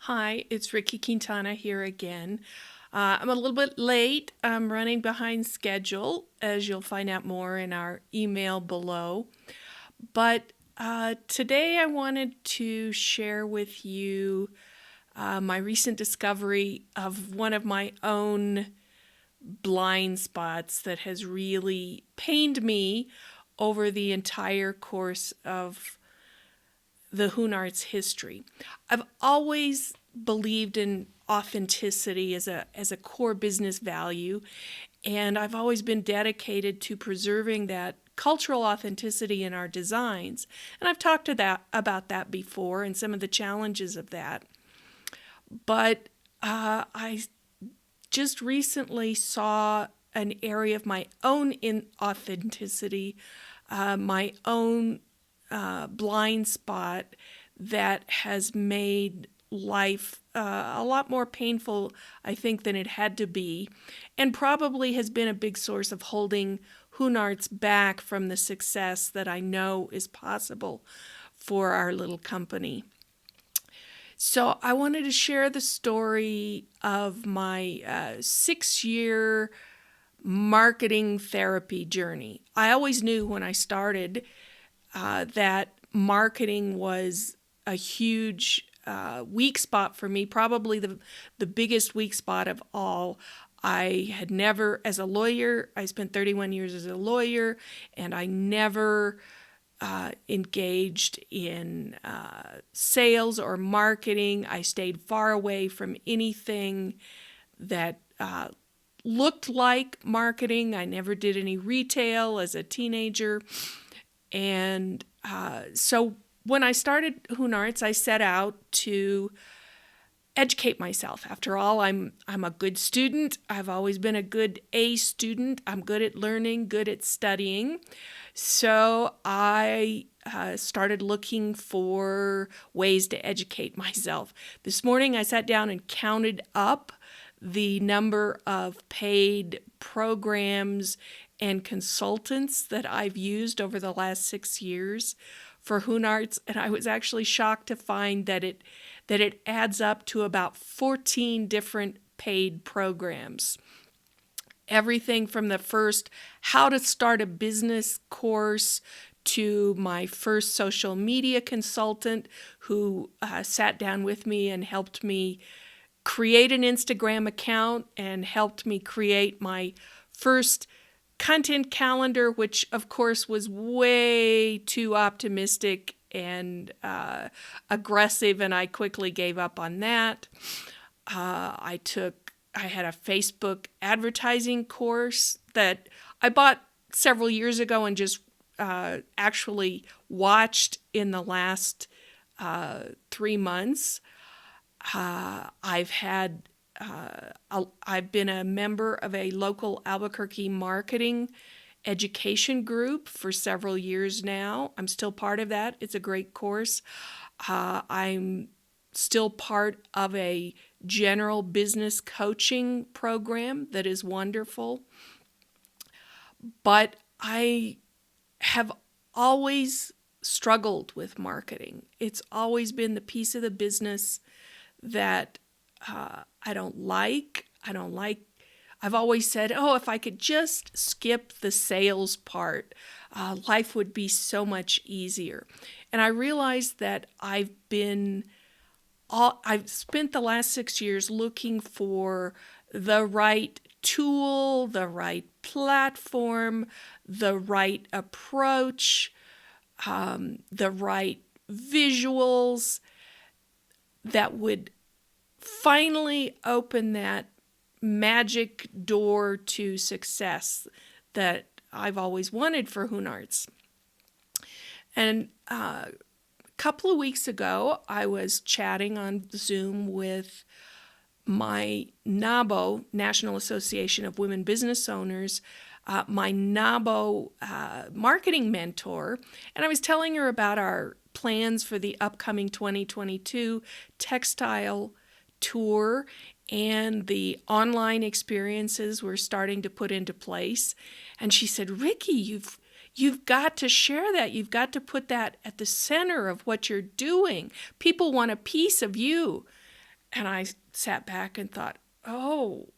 Hi, it's Ricky Quintana here again. I'm a little bit late. I'm running behind schedule, as you'll find out more in our email below. But today I wanted to share with you my recent discovery of one of my own blind spots that has really pained me over the entire course of the Hunart's history. I've always believed in authenticity as a core business value, and I've always been dedicated to preserving that cultural authenticity in our designs. And I've talked about that before and some of the challenges of that. But I just recently saw an area of my own inauthenticity, my own blind spot that has made life a lot more painful, I think, than it had to be, and probably has been a big source of holding Hunart's back from the success that I know is possible for our little company. So I wanted to share the story of my 6-year marketing therapy journey. I always knew when I started that marketing was a huge weak spot for me, probably the biggest weak spot of all. I had never, as a lawyer, I spent 31 years as a lawyer, and I never engaged in sales or marketing. I stayed far away from anything that looked like marketing. I never did any retail as a teenager. And so when I started Hunart's, I set out to educate myself. After all, I'm a good student. I've always been a good A student. I'm good at learning, good at studying. So I started looking for ways to educate myself. This morning I sat down and counted up the number of paid programs and consultants that I've used over the last 6 years for Hunart's, and I was actually shocked to find that it adds up to about 14 different paid programs. Everything from the first how to start a business course to my first social media consultant who sat down with me and helped me create an Instagram account and helped me create my first content calendar, which of course was way too optimistic and aggressive, and I quickly gave up on that. I had a Facebook advertising course that I bought several years ago and just actually watched in the last 3 months. I've been a member of a local Albuquerque marketing education group for several years now. I'm still part of that. It's a great course. I'm still part of a general business coaching program that is wonderful. But I have always struggled with marketing. It's always been the piece of the business that I don't like. I've always said, if I could just skip the sales part, life would be so much easier. And I realized that I've spent the last 6 years looking for the right tool, the right platform, the right approach, the right visuals that would finally open that magic door to success that I've always wanted for Hunart's. And a couple of weeks ago, I was chatting on Zoom with my NABO, National Association of Women Business Owners, my NABO marketing mentor, and I was telling her about our plans for the upcoming 2022 textile tour and the online experiences we're starting to put into place. And she said, Ricky, you've got to share that. You've got to put that at the center of what you're doing. People want a piece of you. And I sat back and thought, oh,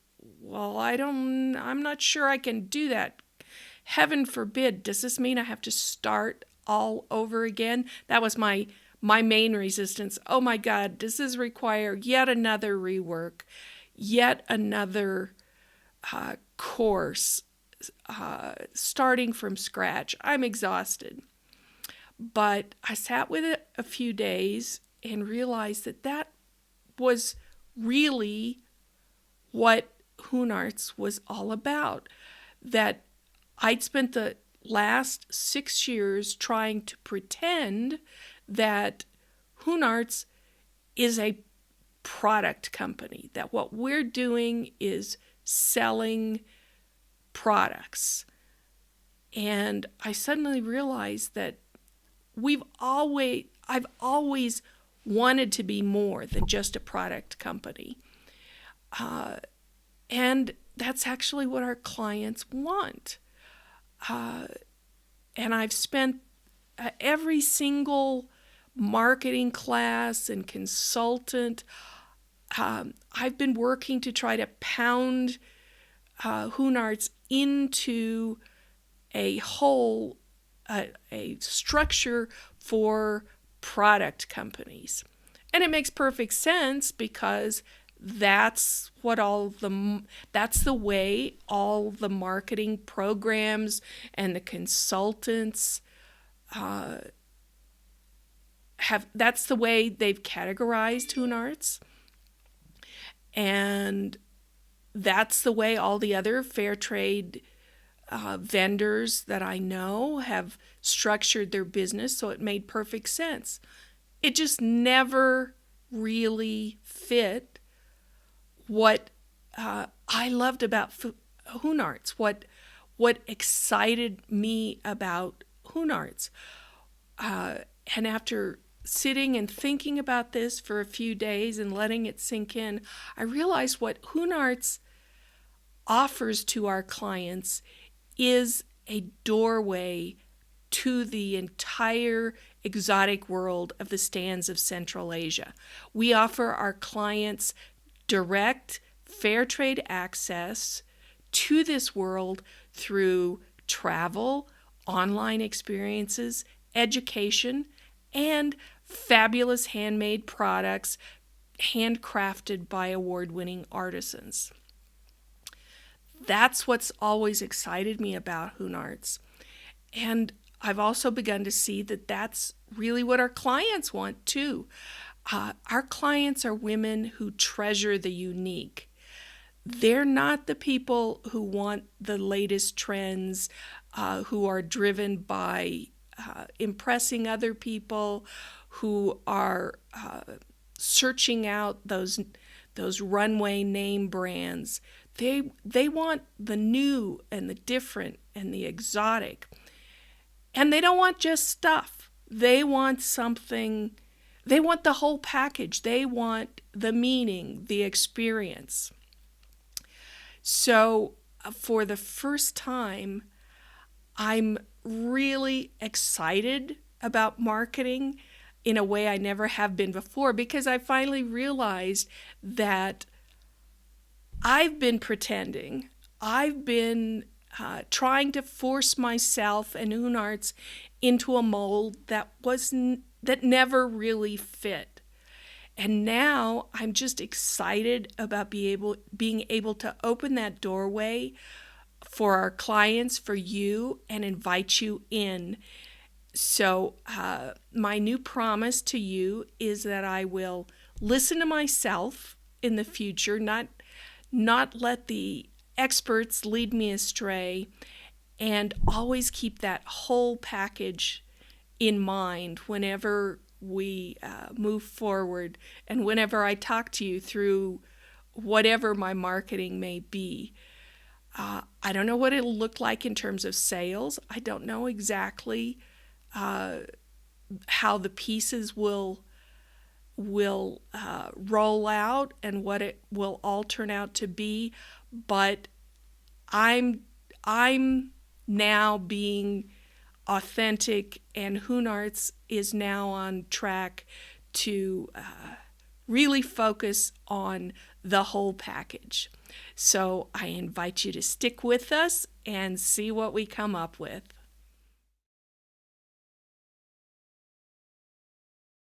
well, I'm not sure I can do that. Heaven forbid, does this mean I have to start all over again? That was my main resistance. Oh my God, does this require yet another rework, yet another course, starting from scratch? I'm exhausted. But I sat with it a few days and realized that was really what Hunarts was all about. That I'd spent the last 6 years trying to pretend that Hunarts is a product company, that what we're doing is selling products. And I suddenly realized that I've always wanted to be more than just a product company. And that's actually what our clients want. And I've spent every single marketing class and consultant. I've been working to try to pound Hunarts into a whole, a structure for product companies. And it makes perfect sense because that's the way all the marketing programs and the consultants that's the way they've categorized Hunarts. And that's the way all the other fair trade vendors that I know have structured their business, so it made perfect sense. It just never really fit what I loved about Hunarts, what excited me about Hunarts. And after sitting and thinking about this for a few days and letting it sink in, I realized what Hunarts offers to our clients is a doorway to the entire exotic world of the stands of Central Asia. We offer our clients direct fair trade access to this world through travel, online experiences, education, and fabulous handmade products handcrafted by award-winning artisans. That's what's always excited me about Hunarts. And I've also begun to see that that's really what our clients want too. Our clients are women who treasure the unique. They're not the people who want the latest trends, who are driven by impressing other people, who are searching out those runway name brands. They want the new and the different and the exotic. And they don't want just stuff. They want something. They want the whole package. They want the meaning, the experience. So for the first time, I'm really excited about marketing in a way I never have been before, because I finally realized that I've been pretending. I've been trying to force myself and Hunarts into a mold that never really fit. And now I'm just excited about being able to open that doorway for our clients, for you, and invite you in. So my new promise to you is that I will listen to myself in the future, not let the experts lead me astray, and always keep that whole package in mind whenever we move forward and whenever I talk to you through whatever my marketing may be. I don't know what it'll look like in terms of sales. I don't know exactly how the pieces will roll out and what it will all turn out to be, but I'm now being authentic, and Hunarts is now on track to really focus on the whole package. So I invite you to stick with us and see what we come up with.